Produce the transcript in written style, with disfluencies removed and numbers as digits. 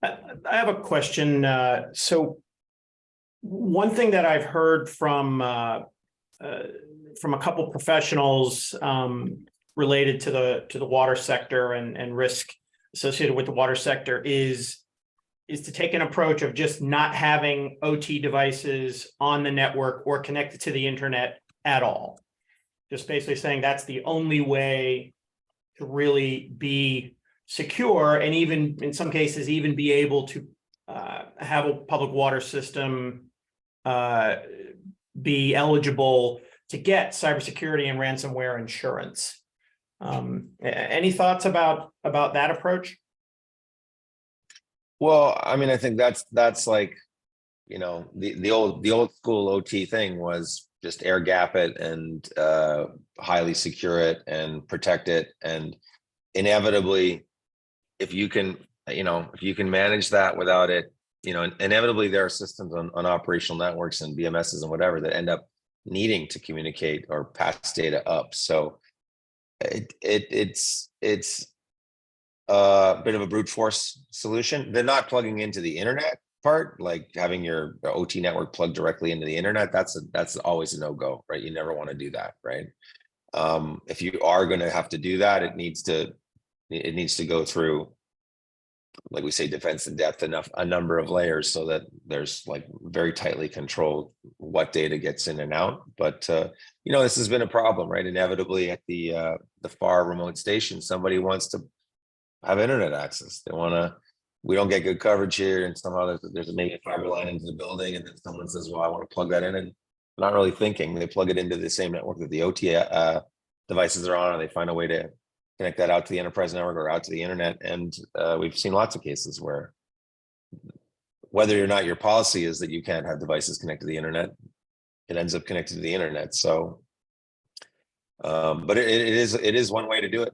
I have a question. So one thing that I've heard from a couple professionals related to the water sector and risk associated with the water sector is to take an approach of just not having OT devices on the network or connected to the internet at all. Just basically saying that's the only way to really be secure, and even in some cases, even be able to have a public water system be eligible to get cybersecurity and ransomware insurance. Any thoughts about that approach? Well, I mean, I think that's like, the old school OT thing was just air gap it and highly secure it and protect it. And inevitably, if you can manage that without it, inevitably there are systems on operational networks and BMSs and whatever that end up needing to communicate or pass data up. So it's a bit of a brute force solution. They're not plugging into the internet part, like having your OT network plugged directly into the internet. That's always a no-go, right? You never want to do that, right? If you are going to have to do that, it needs to go through, like we say, defense in depth, a number of layers so that there's like very tightly controlled what data gets in and out. But this has been a problem, right? Inevitably at the far remote station, somebody wants to have internet access. We don't get good coverage here, and somehow there's a maybe fiber line into the building, and then someone says, well, I want to plug that in, and not really thinking, they plug it into the same network that the OT devices are on, and they find a way to connect that out to the enterprise network or out to the internet. And we've seen lots of cases where, whether or not your policy is that you can't have devices connected to the internet, it ends up connected to the internet. So, but it is one way to do it,